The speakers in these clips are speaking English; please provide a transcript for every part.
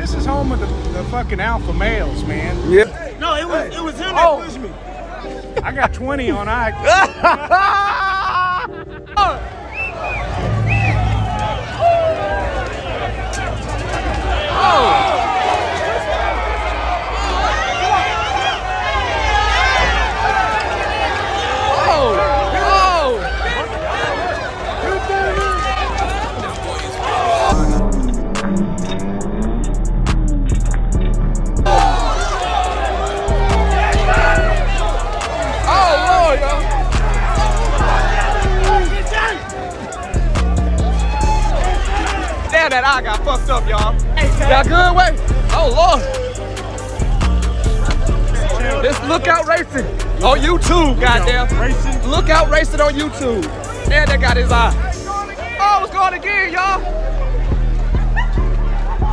this is home of the fucking alpha males, man. Yeah. No, it was him that pushed me. I got 20 on Ike. Damn, that eye got fucked up, y'all. Y'all good way? Oh, Lord. This Lookout Racing on YouTube, goddamn. Lookout Racing on YouTube. And that got his eye. Oh, it's going again, y'all.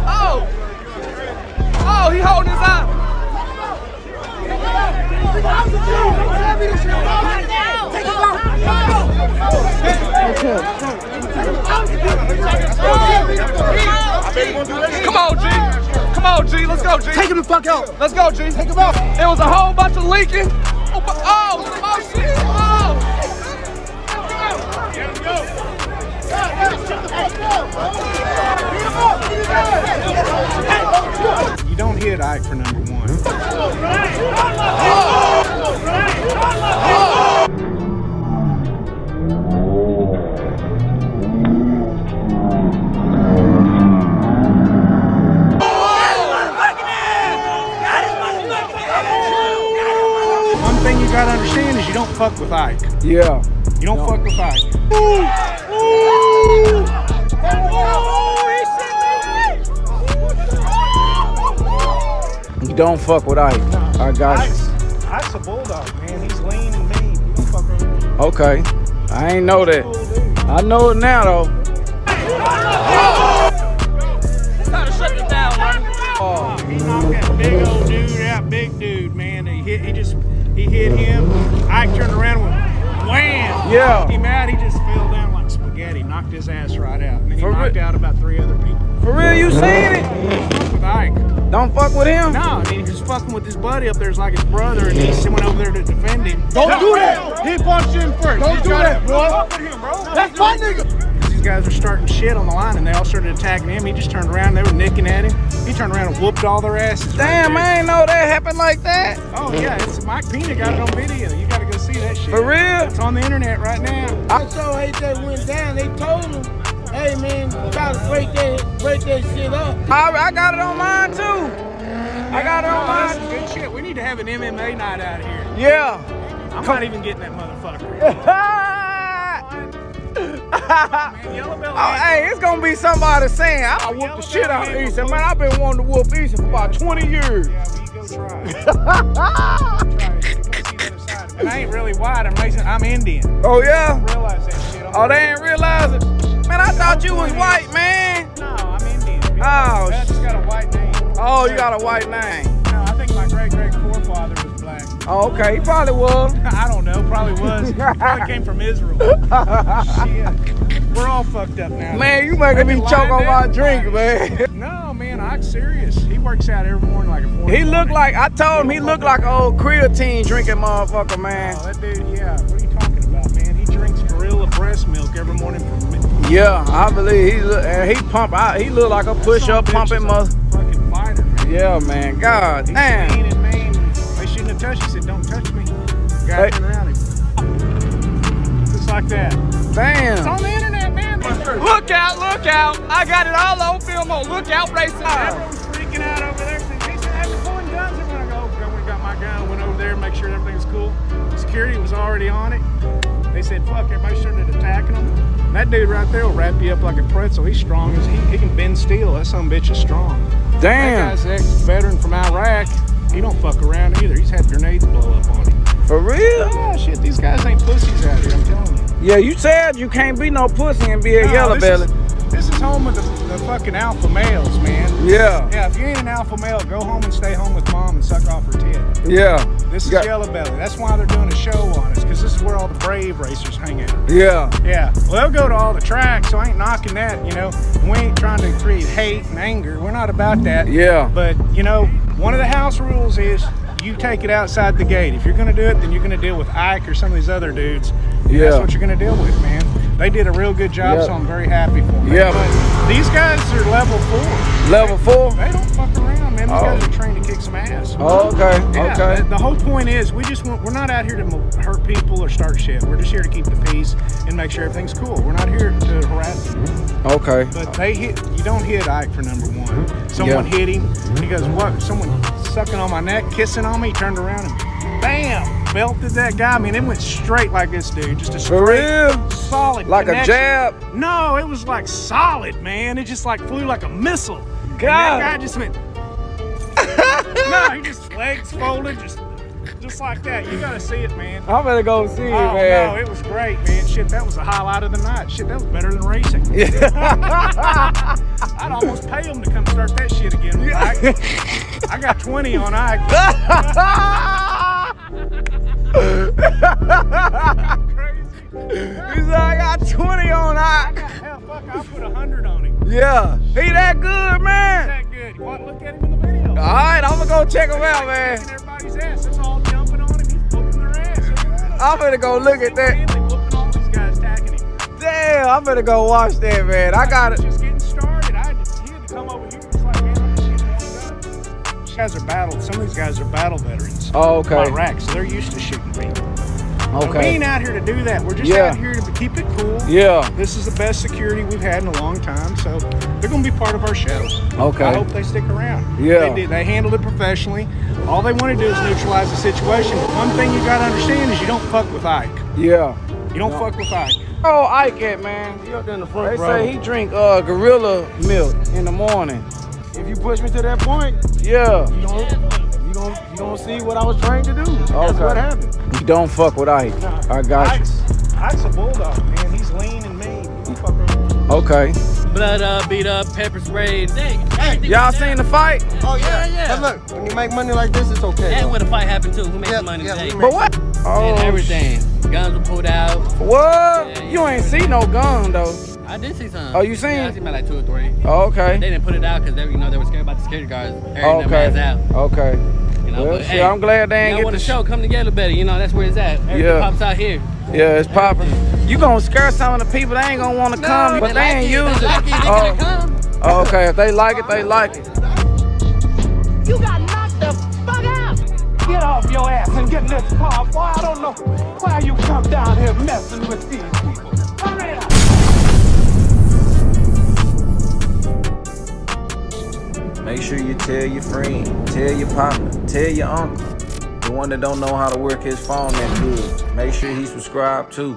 Oh. Oh, he holding his eye. Come on, G. Come on, G. Let's go, G. Take him the fuck out. Let's go, G. Take him out. It was a whole bunch of leaking. Oh, shit. Oh. You don't hit Ike for number 1. One thing you gotta understand is you don't fuck with Ike. Yeah. You don't fuck with Ike. You don't fuck with Ike. I got you. Ike's a bulldog, man. He's lean and mean. You don't fuck with him. Okay. I ain't know that. I know it now, though. Try to shut it down, man. Oh. He knocked that big old dude out, big dude, man. He hit him. Ike turned around and went wham. Yeah. He mad. He just fell down like spaghetti. Knocked his ass right out. And then he knocked out about 3 other people. For real, you seen it? Don't fuck with Ike. Don't fuck with him? No, I mean, he was fucking with his buddy up there. It's like his brother, and he went over there to defend him. Don't do that. He punched him first. Don't do that, bro. Fuck with him, bro. That's my nigga. These guys were starting shit on the line, and they all started attacking him. He just turned around. They were nicking at him. He turned around and whooped all their asses. Damn, I ain't know that happened like that. Oh, yeah. It's Mike Pena got it on video. You got to go see that shit. For real? It's on the internet right now. So AJ went down. They told him, hey, man, you gotta break that shit up. I got it on mine, too. I got it on That's mine. good shit. We need to have an MMA night out here. Yeah. I'm not even getting that motherfucker. Man, Yellow Belly. Oh, hey, it's gonna be somebody saying, I whoop the shit out of Easton. Man, I've been wanting to whoop Easton for about 20 years. Yeah, well, you go try it. And I ain't really white. I'm Indian. Oh, yeah? I realize that shit. Oh, they ain't realize it? Man, I thought you was white, man. No, I'm Indian. Oh, I just got a white name. Oh, you got a white name. No, I think my great-great-forefather was black. Oh, okay, he probably was. I don't know, probably was. Probably came from Israel. Shit. We're all fucked up now. Man, you making me choke on my drink, man. No, man, I'm serious. He works out every morning like a 40. He looked like, I told him he looked like an old creatine drinking motherfucker, man. Oh, that dude, yeah. What are you talking about, man? He drinks Gorilla breast milk every morning from me. Yeah, I believe he pump out. He look like a push-up pumping mother. Fucking fighter, man. Yeah, man. God He's damn. mean and mean. They shouldn't have touched. He said, "Don't touch me." Guy turned around him. Just like that. Damn. It's on the internet, man. Look out, look out. I got it all on film on Lookout Racing. Everyone's freaking out over there. He said, "Hey, we're pulling guns." And I go, "Okay, we got my gun." Went over there, make sure everything's cool. Security was already on it. They said, "Fuck!" Everybody started attacking him. That dude right there will wrap you up like a pretzel. He's strong as he can bend steel. That son of a bitch is strong. Damn. That guy's ex-veteran from Iraq. He don't fuck around either. He's had grenades blow up on him. For real? Yeah, shit, these guys ain't pussies out here, I'm telling you. Yeah, you said you can't be no pussy and be a yellow belly. This is home of the fucking alpha males, man. Yeah. Yeah, if you ain't an alpha male, go home and stay home with mom and suck off her tit. Yeah. This is Yellow Belly. That's why they're doing a show on us, because this is where all the brave racers hang out. Yeah. Yeah. Well, they'll go to all the tracks, so I ain't knocking that, you know. We ain't trying to create hate and anger. We're not about that. Yeah. But, you know, one of the house rules is you take it outside the gate. If you're going to do it, then you're going to deal with Ike or some of these other dudes. Yeah. That's what you're going to deal with, man. They did a real good job, so I'm very happy for them. Yeah. But these guys are level 4. Level 4? They don't fuck around, man. These guys are trained to kick some ass. Oh, okay. Yeah, Okay. The whole point is we're not out here to hurt people or start shit. We're just here to keep the peace and make sure everything's cool. We're not here to harass them. Okay. But you don't hit Ike for number 1. Someone hit him. He goes, what? Someone sucking on my neck, kissing on me. He turned around and bam, belted that guy. I mean, it went straight like this, dude. Just a straight, solid like connection. a jab? No, it was like solid, man. It just like flew like a missile. God. And that guy just went. No, he just legs folded, just like that. You gotta see it, man. I'm gonna go see it, Oh man. no, it was great, man. Shit, that was the highlight of the night. Shit, that was better than racing. I'd almost pay him to come start that shit again with Ike. I got 20 on Ike. He said I got 20 on Ike. Hell, fuck, I put 100 on him. Yeah. He that good, man. That good. You want to look at him in the video? All right, I'm gonna go check him out, man. Kicking everybody's ass. That's all jumping on him. He's whooping their ass. I'm gonna go look at that. Whooping all these guys, attacking him. Damn, I'm gonna go watch that, man. I got it. Just getting started. He had to come over here. It's like, man, I'm just getting warmed up. These guys are battled. Some of these guys are battle veterans. Oh, okay. Iraq, so they're used to shooting people. Okay. We ain't out here to do that. We're just out here to keep it cool. Yeah. This is the best security we've had in a long time, so they're going to be part of our show. Okay. I hope they stick around. Yeah. They handled it professionally. All they want to do is neutralize the situation. But one thing you got to understand is you don't fuck with Ike. Yeah. You don't fuck with Ike. Oh, Ike at, man. He up there in the front, They bro. say he drink gorilla milk in the morning. If you push me to that point, Yeah. you gonna see what I was trained to do. That's what happened. You don't fuck with Ike. I got you. Ike's a bulldog, man. He's lean and mean. You fuck with Okay. Blood up, beat up, pepper sprayed. Y'all seen the fight? Oh yeah, Yeah. Hey, look, when you make money like this, it's okay. And when the fight happened too, who made Yeah, the money yeah, today? we But what? And everything. Guns were pulled out. What? Yeah, You ain't see no gun though. I did see some. Oh, you seen? Yeah, I seen about like 2 or 3. Oh, okay. They didn't put it out because they were scared about the security guards. Oh, Everything okay. out. Okay. You know, Well, but, shit, hey, I'm glad they ain't y'all get want the the show, come together better. You know, that's where it's at. Everything Yeah. pops out here. Yeah, it's popping. You gonna scare some of the people. They ain't gonna want to come, but they ain't use They like it, they gonna come. Oh, okay. If they like it, they like it. You got knocked the fuck out! Get off your ass and get in this car, boy. I don't know why you come down here messing with these people. Hurry up! Make sure you tell your friend, tell your partner, tell your uncle. The one that don't know how to work his phone that good. Make sure he subscribed too.